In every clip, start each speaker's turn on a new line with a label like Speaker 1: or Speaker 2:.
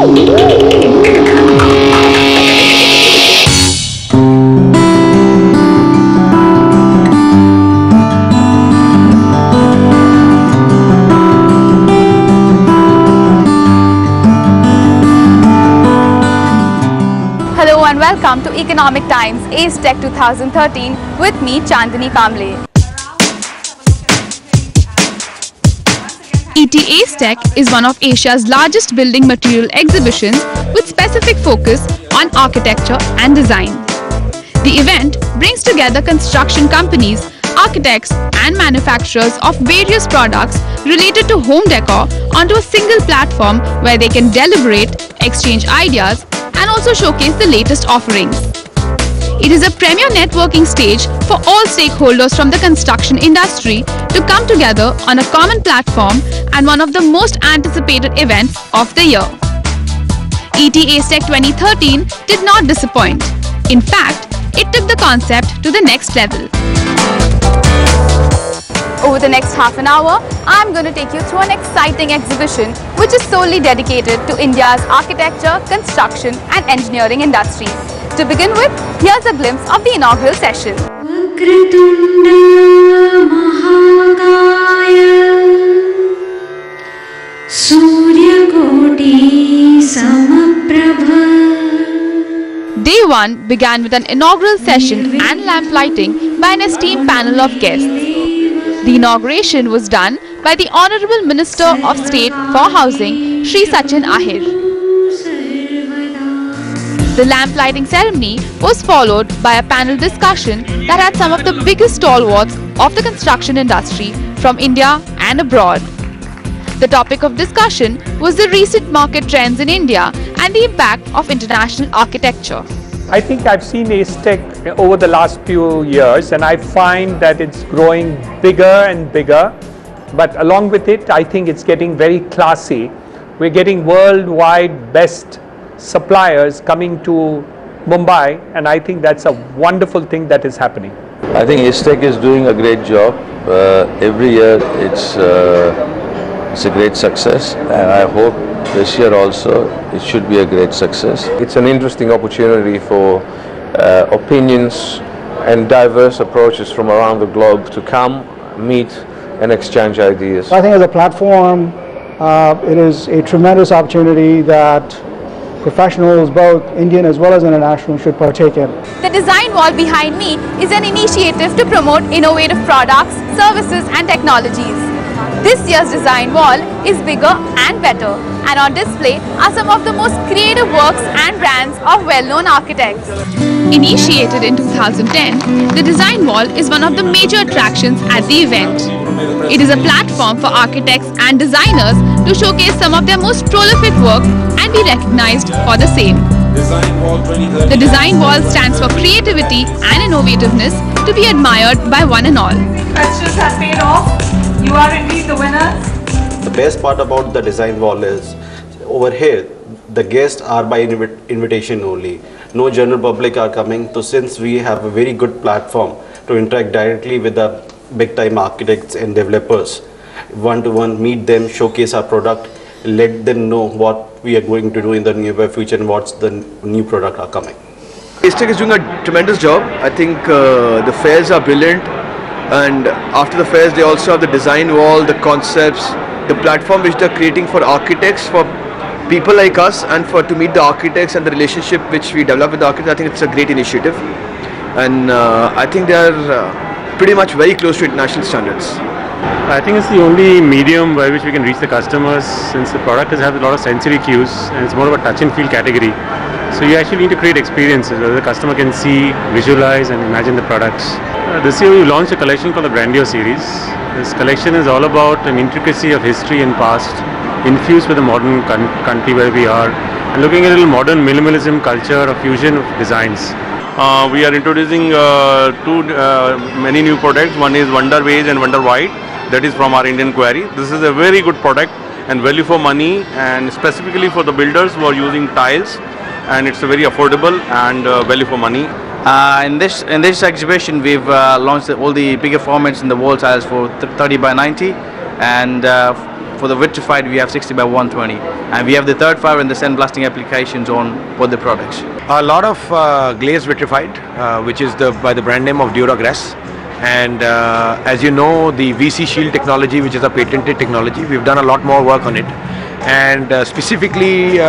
Speaker 1: Hello and welcome to Economic Times Acetech 2013 with me Chandani Kamble. ET Acetech is one of Asia's largest building material exhibitions with specific focus on architecture and design. The event brings together construction companies, architects and manufacturers of various products related to home decor onto a single platform where they can deliberate, exchange ideas and also showcase the latest offerings. It is a premier networking stage for all stakeholders from the construction industry to come together on a common platform and one of the most anticipated events of the year. ET Acetech 2013 did not disappoint. In fact, it took the concept to the next level. Over the next half an hour, I'm going to take you through an exciting exhibition which is solely dedicated to India's architecture, construction and engineering industries. To begin with, here's a glimpse of the inaugural session. Day 1 began with an inaugural session and lamp lighting by an esteemed panel of guests. The inauguration was done by the Honorable Minister of State for Housing, Shri Sachin Ahir. The lamp lighting ceremony was followed by a panel discussion that had some of the biggest stalwarts of the construction industry from India and abroad. The topic of discussion was the recent market trends in India and the impact of international architecture.
Speaker 2: I think I've seen Acetech over the last few years and I find that it's growing bigger and bigger, but along with it I think it's getting very classy. We're getting worldwide best suppliers coming to Mumbai and I think that's a wonderful thing that is happening.
Speaker 3: I think Acetech is doing a great job. Every year it's a great success and I hope this year also it should be a great success.
Speaker 4: It's an interesting opportunity for opinions and diverse approaches from around the globe to come, meet and exchange ideas.
Speaker 5: I think as a platform, it is a tremendous opportunity that professionals, both Indian as well as international, should partake in.
Speaker 1: The design wall behind me is an initiative to promote innovative products, services and technologies. This year's design wall is bigger and better, and on display are some of the most creative works and brands of well-known architects. Initiated in 2010, the design wall is one of the major attractions at the event. It is a platform for architects and designers to showcase some of their most prolific work and be recognized for the same. The design wall stands for creativity and innovativeness to be admired by one and all.
Speaker 6: Questions have paid off. You are indeed the winners.
Speaker 7: The best part about the design wall is over here the guests are by invitation only. No general public are coming. So since we have a very good platform to interact directly with the big time architects and developers, one-to-one meet them, showcase our product, let them know what we are going to do in the near future and what's the new product are coming.
Speaker 8: Acetech is doing a tremendous job. I think the fairs are brilliant. And after the fairs, they also have the design wall, the concepts, the platform which they're creating for architects, for people like us, and to meet the architects and the relationship which we develop with the architects. I think it's a great initiative. And I think they are pretty much very close to international standards.
Speaker 9: I think it's the only medium by which we can reach the customers, since the product has a lot of sensory cues and it's more of a touch and feel category. So you actually need to create experiences where the customer can see, visualize and imagine the products. This year we launched a collection called the Grandeur series. This collection is all about an intricacy of history and past infused with the modern country where we are, and looking at a little modern minimalism culture, a fusion of designs.
Speaker 10: We are introducing many new products. One is Wonder Beige and Wonder White, that is from our Indian quarry. This is a very good product and value for money, and specifically for the builders who are using tiles, and it's a very affordable and value for money.
Speaker 11: In this exhibition, we've launched all the bigger formats in the wall tiles for 30 by 90, and for the vitrified, we have 60 by 120, and we have the third fiber and the sandblasting applications on both the products.
Speaker 12: A lot of glazed vitrified, which is by the brand name of Duragrass. And as you know, the VC Shield technology, which is a patented technology, we've done a lot more work on it. And specifically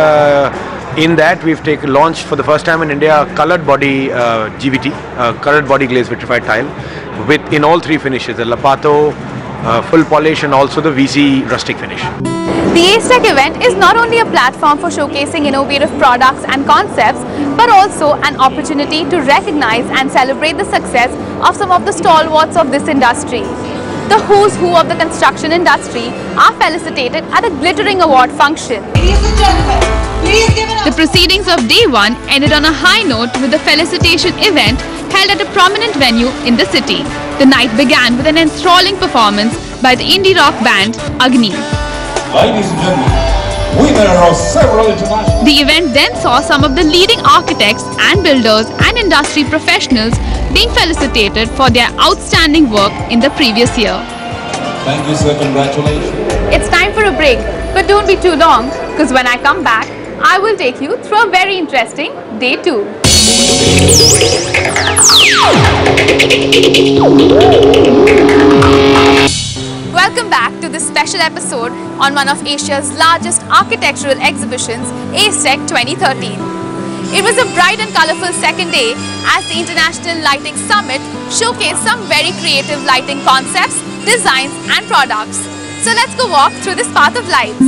Speaker 12: in that, we've launched for the first time in India a colored body GVT, colored body glazed vitrified tile, in all three finishes: the Lapato, full polish, and also the VC rustic finish.
Speaker 1: The Acetech event is not only a platform for showcasing innovative products and concepts, but also an opportunity to recognize and celebrate the success of some of the stalwarts of this industry. The who's who of the construction industry are felicitated at a glittering award function.
Speaker 6: Ladies and gentlemen, please give it up.
Speaker 1: The proceedings of day one ended on a high note with the felicitation event held at a prominent venue in the city. The night began with an enthralling performance by the indie rock band Agni.
Speaker 13: Ladies and gentlemen, winner of several international...
Speaker 1: The event then saw some of the leading architects and builders and industry professionals being felicitated for their outstanding work in the previous year.
Speaker 13: Thank you, sir. Congratulations.
Speaker 1: It's time for a break, but don't be too long, because when I come back, I will take you through a very interesting day 2. Welcome back to this special episode on one of Asia's largest architectural exhibitions, Acetech 2013. It was a bright and colourful second day as the International Lighting Summit showcased some very creative lighting concepts, designs and products. So let's go walk through this path of lights.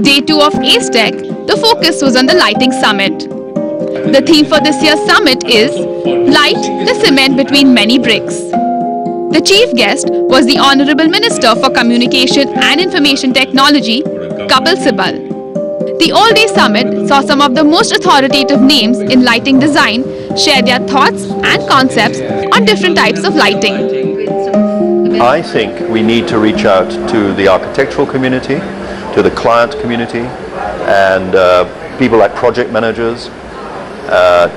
Speaker 1: Day 2 of Acetech, the focus was on the Lighting Summit. The theme for this year's summit is Light the Cement Between Many Bricks. The chief guest was the Honourable Minister for Communication and Information Technology, Kapil Sibal. The all-day summit saw some of the most authoritative names in lighting design share their thoughts and concepts on different types of lighting.
Speaker 14: I think we need to reach out to the architectural community, to the client community, and people like project managers,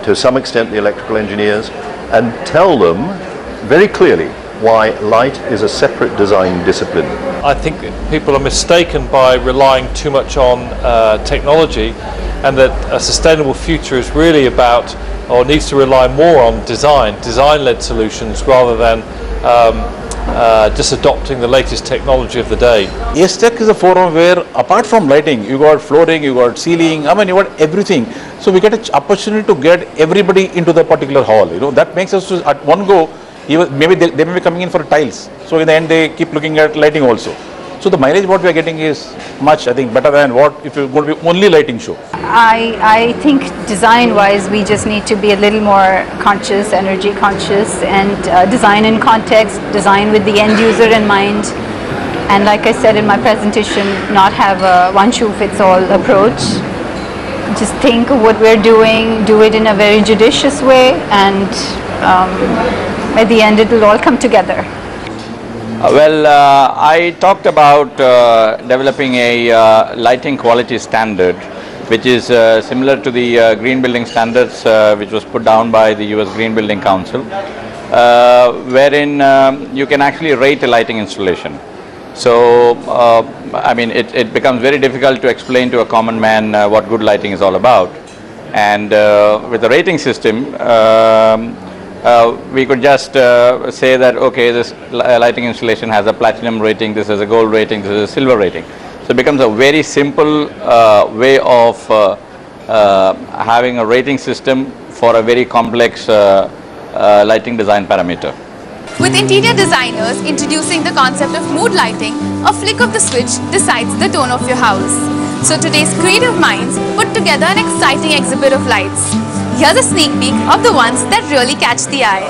Speaker 14: to some extent the electrical engineers, and tell them very clearly why light is a separate design discipline.
Speaker 15: I think people are mistaken by relying too much on technology, and that a sustainable future is really about, or needs to rely more on design-led solutions rather than just adopting the latest technology of the day.
Speaker 16: Acetech is a forum where apart from lighting, you got flooring, you got ceiling, I mean you got everything. So we get an opportunity to get everybody into the particular hall. You know, that makes us to, at one go, maybe they may be coming in for tiles. So in the end they keep looking at lighting also. So the mileage what we are getting is much, I think, better than what if you're going to be only lighting show.
Speaker 17: I think design-wise we just need to be a little more conscious, energy conscious, and design in context, design with the end user in mind. And like I said in my presentation, not have a one-shoe-fits-all approach. Just think of what we're doing, do it in a very judicious way, and at the end it will all come together.
Speaker 11: I talked about developing a lighting quality standard, which is similar to the green building standards which was put down by the US Green Building Council, wherein you can actually rate a lighting installation. So, I mean, it becomes very difficult to explain to a common man what good lighting is all about. And with the rating system, we could just say that, okay, this lighting installation has a platinum rating, this has a gold rating, this is a silver rating. So it becomes a very simple way of having a rating system for a very complex lighting design parameter.
Speaker 1: With interior designers introducing the concept of mood lighting, a flick of the switch decides the tone of your house. So today's creative minds put together an exciting exhibit of lights. Here's a sneak peek of the ones that really catch the eye.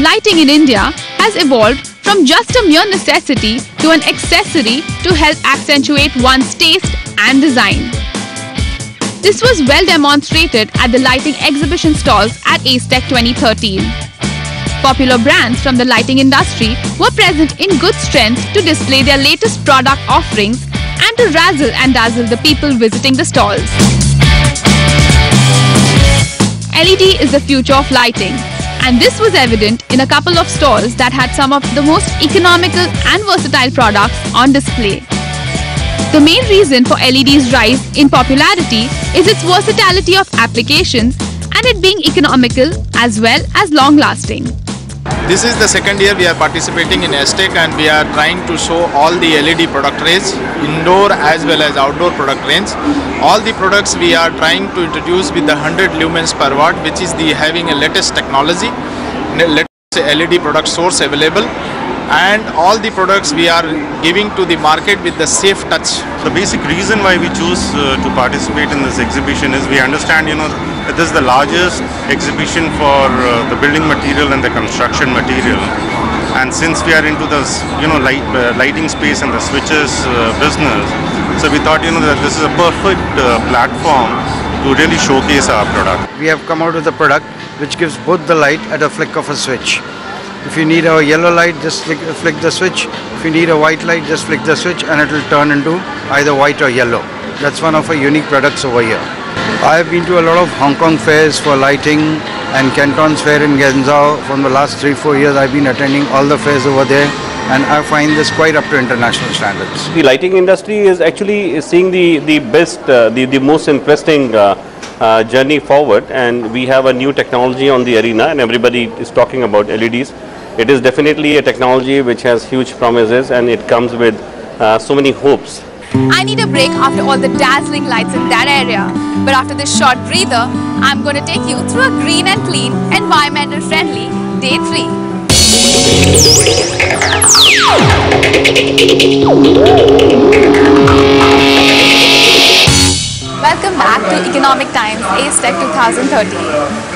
Speaker 1: Lighting in India has evolved from just a mere necessity to an accessory to help accentuate one's taste and design. This was well demonstrated at the lighting exhibition stalls at Acetech 2013. Popular brands from the lighting industry were present in good strength to display their latest product offerings and to razzle and dazzle the people visiting the stalls. LED is the future of lighting, And this was evident in a couple of stalls that had some of the most economical and versatile products on display. The main reason for LED's rise in popularity is its versatility of applications and it being economical as well as long-lasting.
Speaker 18: This is the second year we are participating in Acetech and we are trying to show all the LED product range, indoor as well as outdoor product range. All the products we are trying to introduce with the 100 lumens per watt, which is the having a latest technology, latest LED product source available, and all the products we are giving to the market with the safe touch.
Speaker 10: The basic reason why we choose to participate in this exhibition is we understand, that this is the largest exhibition for the building material and the construction material. And since we are into this, lighting space and the switches business, so we thought, that this is a perfect platform to really showcase our product.
Speaker 19: We have come out with a product which gives both the light at a flick of a switch. If you need a yellow light, just flick the switch. If you need a white light, just flick the switch and it will turn into either white or yellow. That's one of our unique products over here. I have been to a lot of Hong Kong fairs for lighting and Canton's fair in Guangzhou. From the last 3-4 years, I've been attending all the fairs over there and I find this quite up to international standards.
Speaker 20: The lighting industry is actually seeing the best, the most interesting journey forward, and we have a new technology on the arena and everybody is talking about LEDs. It is definitely a technology which has huge promises and it comes with so many hopes.
Speaker 1: I need a break after all the dazzling lights in that area. But after this short breather, I'm going to take you through a green and clean, environmental friendly day 3. Welcome back to Economic Times Acetech 2013.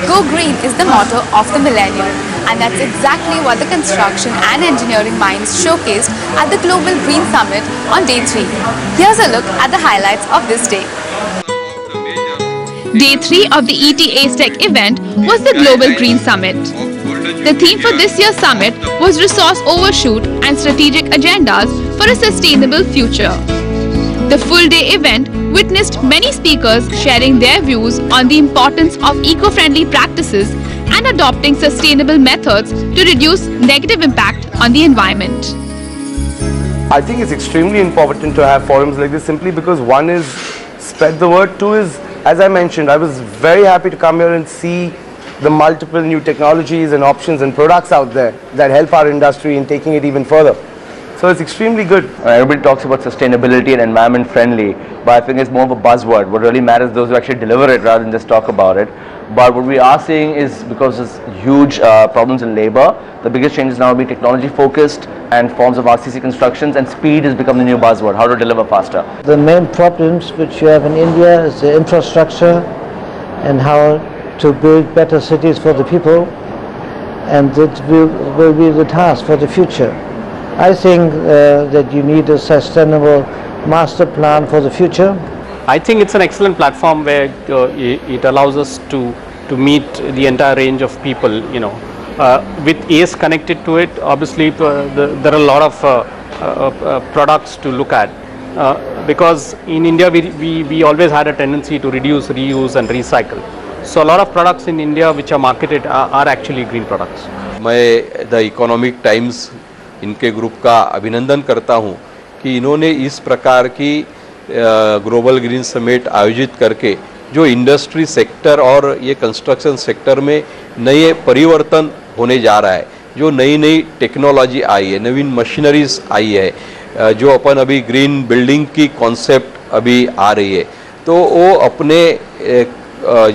Speaker 1: Go Green is the motto of the millennium, and that's exactly what the construction and engineering minds showcased at the Global Green Summit on day 3. Here's a look at the highlights of this day. Day 3 of the ET Acetech event was the Global Green Summit. The theme for this year's summit was Resource Overshoot and Strategic Agendas for a Sustainable Future. The full-day event witnessed many speakers sharing their views on the importance of eco-friendly practices and adopting sustainable methods to reduce negative impact on the environment.
Speaker 21: I think it's extremely important to have forums like this simply because one is spread the word, two is, as I mentioned, I was very happy to come here and see the multiple new technologies and options and products out there that help our industry in taking it even further. So it's extremely good.
Speaker 22: Everybody talks about sustainability and environment friendly, but I think it's more of a buzzword. What really matters is those who actually deliver it rather than just talk about it. But what we are seeing is because there's huge problems in labor, the biggest change is now being technology focused and forms of RCC constructions, and speed has become the new buzzword, how to deliver faster.
Speaker 23: The main problems which you have in India is the infrastructure and how to build better cities for the people, and that will be the task for the future. I think that you need a sustainable master plan for the future.
Speaker 24: I think it's an excellent platform where it allows us to meet the entire range of people, with ACE connected to it. Obviously there are a lot of products to look at, because in India we always had a tendency to reduce, reuse and recycle. So a lot of products in India which are marketed are actually green products.
Speaker 3: The Economic Times इनके group का अभिनंदन करता हूं कि इन्होंने इस प्रकार की ग्लोबल ग्रीन समिट आयोजित करके जो इंडस्ट्री सेक्टर और ये कंस्ट्रक्शन सेक्टर में नए परिवर्तन होने जा रहा है, जो नई नई टेक्नोलॉजी आई है, नवीन मशीनरीज आई है, जो अपन अभी ग्रीन बिल्डिंग की कॉन्सेप्ट अभी आ रही है, तो वो अपने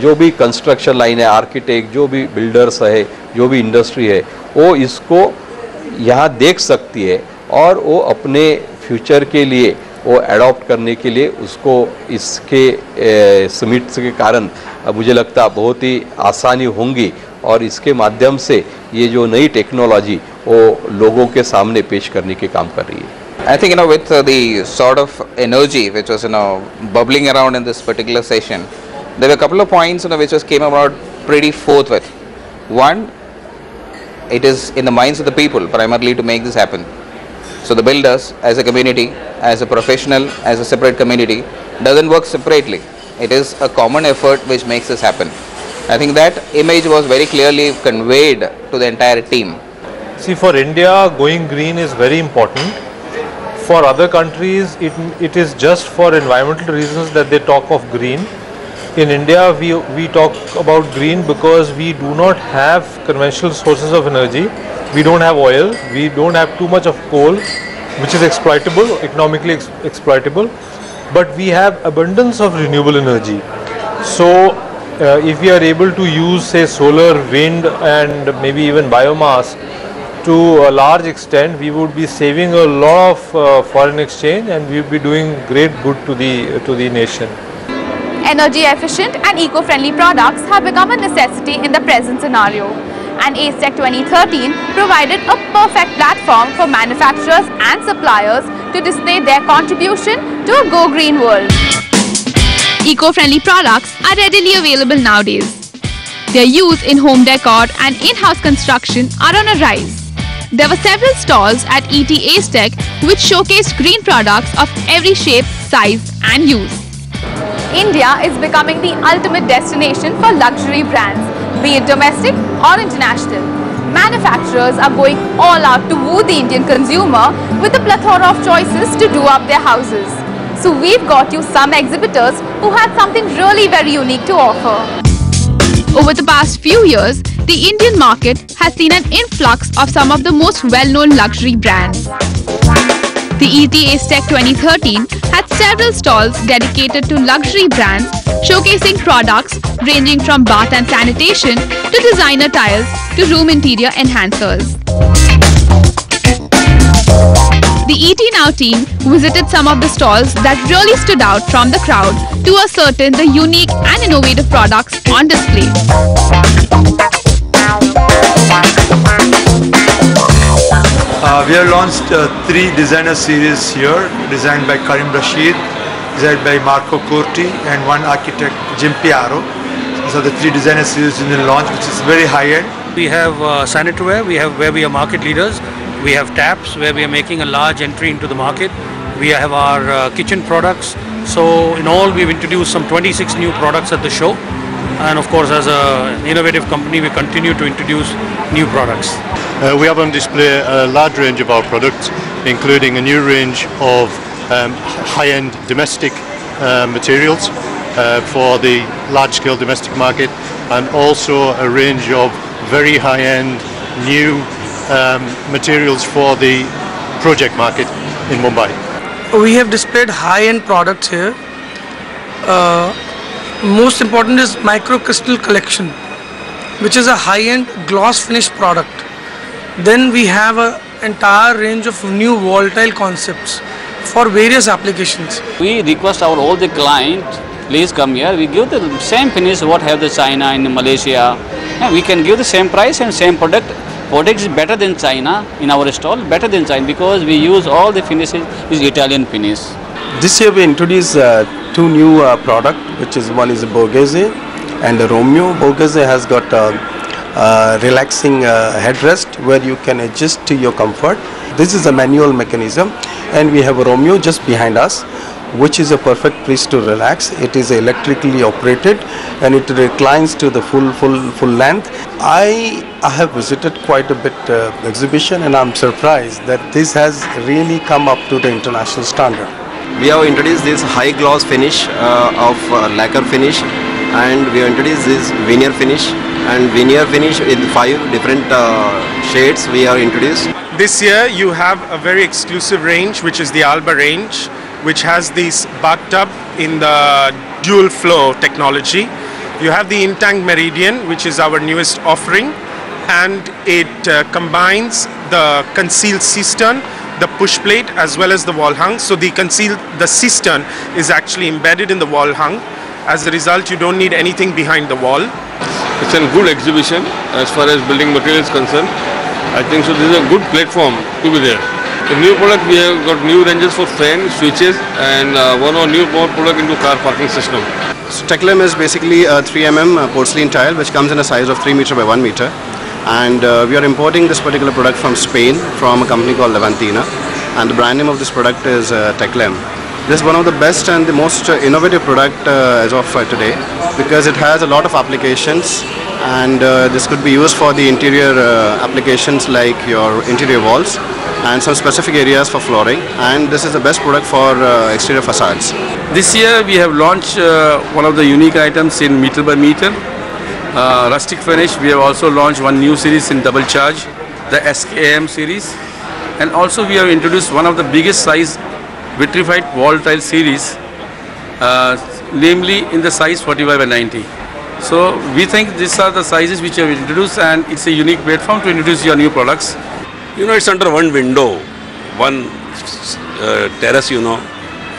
Speaker 3: जो भी कंस्ट्रक्शन लाइन है, आर्किटेक्ट, जो भी बिल्डर्स है, जो भी इंडस्ट्री है, वो इसको यहाँ देख सकती है और वो अपने फ्यूचर के लिए वो एडॉप्ट करने के लिए उसको इसके समिट के कारण मुझे लगता है बहुत ही आसानी होंगी और इसके माध्यम से ये जो नई टेक्नोलॉजी वो लोगों के सामने पेश करने के काम कर रही है.
Speaker 25: I think with the sort of energy which was bubbling around in this particular session, there were a couple of points which came about pretty forthwith. One, it is in the minds of the people primarily to make this happen. So the builders as a community, as a professional, as a separate community, doesn't work separately. It is a common effort which makes this happen. I think that image was very clearly conveyed to the entire team.
Speaker 15: See, for India, going green is very important. For other countries, it is just for environmental reasons that they talk of green. In India, we talk about green because we do not have conventional sources of energy. We don't have oil, we don't have too much of coal, which is exploitable, economically exploitable, but we have abundance of renewable energy. So if we are able to use, say, solar, wind and maybe even biomass to a large extent, we would be saving a lot of foreign exchange, and we would be doing great good to the nation.
Speaker 1: Energy efficient and eco-friendly products have become a necessity in the present scenario, and Acetech 2013 provided a perfect platform for manufacturers and suppliers to display their contribution to a go green world. Eco-friendly products are readily available nowadays. Their use in home decor and in-house construction are on a rise. There were several stalls at ET Acetech which showcased green products of every shape, size and use. India is becoming the ultimate destination for luxury brands, be it domestic or international. Manufacturers are going all out to woo the Indian consumer with a plethora of choices to do up their houses. So we've got you some exhibitors who had something really very unique to offer. Over the past few years, the Indian market has seen an influx of some of the most well-known luxury brands. The ET Acetech 2013 had several stalls dedicated to luxury brands, showcasing products ranging from bath and sanitation to designer tiles to room interior enhancers. The ET Now team visited some of the stalls that really stood out from the crowd to ascertain the unique and innovative products on display.
Speaker 2: We have launched 3 designer series here, designed by Karim Rashid, designed by Marco Corti, and 1 architect, Jim Piaro. These are the 3 designer series in the launch, which is very high-end.
Speaker 4: We have sanitary where we are market leaders. We have taps where we are making a large entry into the market. We have our kitchen products. So in all, we've introduced some 26 new products at the show. And of course, as an innovative company, we continue to introduce new products.
Speaker 5: We have on display a large range of our products, including a new range of high-end domestic materials for the large-scale domestic market, and also a range of very high-end new materials for the project market in Mumbai.
Speaker 7: We have displayed high-end products here. Most important is micro crystal collection, which is a high-end gloss finish product. Then we have an entire range of new volatile concepts for various applications.
Speaker 8: We request all the client, please come here. We give the same finish what have the China and Malaysia. And we can give the same price and same product. Product is better than China in our stall, better than China, because we use all the finishes is Italian finish.
Speaker 26: This year we introduced 2 new products, which is one is a Borghese and a Romeo. Borghese has got a relaxing headrest where you can adjust to your comfort. This is a manual mechanism, and we have a Romeo just behind us, which is a perfect place to relax. It is electrically operated and it reclines to the full length. I have visited quite a bit exhibition, and I'm surprised that this has really come up to the international standard.
Speaker 27: We have introduced this high gloss finish of lacquer finish, and we have introduced this veneer finish, and veneer finish in 5 different shades we have introduced.
Speaker 28: This year you have a very exclusive range, which is the Alba range, which has this bathtub in the dual flow technology. You have the in-tank Meridian, which is our newest offering, and it combines the concealed cistern, the push plate, as well as the wall hung. So the cistern is actually embedded in the wall hung. As a result, you don't need anything behind the wall.
Speaker 10: It's a good exhibition as far as building material is concerned. I think so this is a good platform to be there. The new product, we have got new ranges for fan, switches, and one or new more product into car parking system.
Speaker 27: So Teclem is basically a 3mm porcelain tile, which comes in a size of 3 meter by 1 meter. And we are importing this particular product from Spain from a company called Levantina, and the brand name of this product is Teclem.
Speaker 26: This is one of the best and the most innovative product as of today, because it has a lot of applications, and this could be used for the interior applications like your interior walls and some specific areas for flooring, and this is the best product for exterior facades.
Speaker 6: This year we have launched one of the unique items in meter by meter, rustic finish. We have also launched one new series in double charge, the SKM series, and also we have introduced one of the biggest size vitrified wall tile series, namely in the size 45 and 90. So we think these are the sizes which we have introduced, and it's a unique platform to introduce your new products.
Speaker 9: You know, it's under one window, one terrace, you know,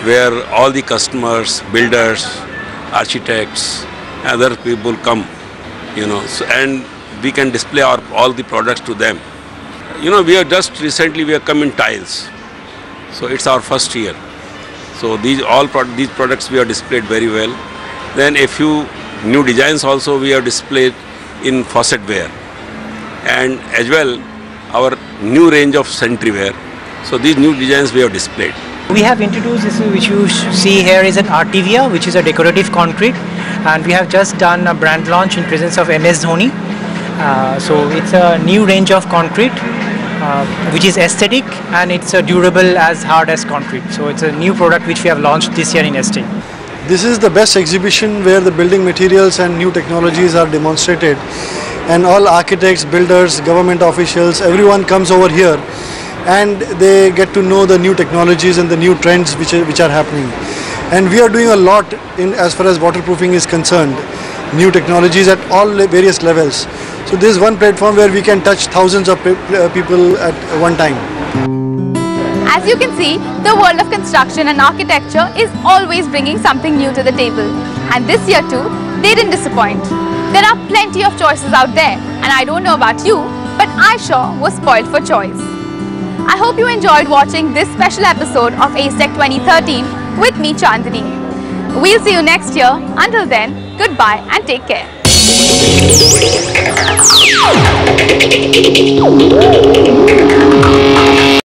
Speaker 9: where all the customers, builders, architects, other people come, you know, so, and we can display all the products to them. You know, we have just recently we have come in tiles, so it's our first year. So these products we have displayed very well. Then a few new designs also we have displayed in faucet ware, and as well our new range of sanitary ware. So these new designs we have displayed.
Speaker 11: We have introduced this, which you see here is an Artivia, which is a decorative concrete, and we have just done a brand launch in presence of MS Dhoni. So it's a new range of concrete, which is aesthetic, and it's durable as hard as concrete. So it's a new product which we have launched this year in ST.
Speaker 12: This is the best exhibition where the building materials and new technologies are demonstrated, and all architects, builders, government officials, everyone comes over here and they get to know the new technologies and the new trends which are happening. And we are doing a lot in as far as waterproofing is concerned, new technologies at all various levels. So this is one platform where we can touch thousands of people at one time.
Speaker 1: As you can see, the world of construction and architecture is always bringing something new to the table. And this year too, they didn't disappoint. There are plenty of choices out there, and I don't know about you, but I sure was spoiled for choice. I hope you enjoyed watching this special episode of Acetech 2013 with me, Chandini. We'll see you next year. Until then, goodbye and take care.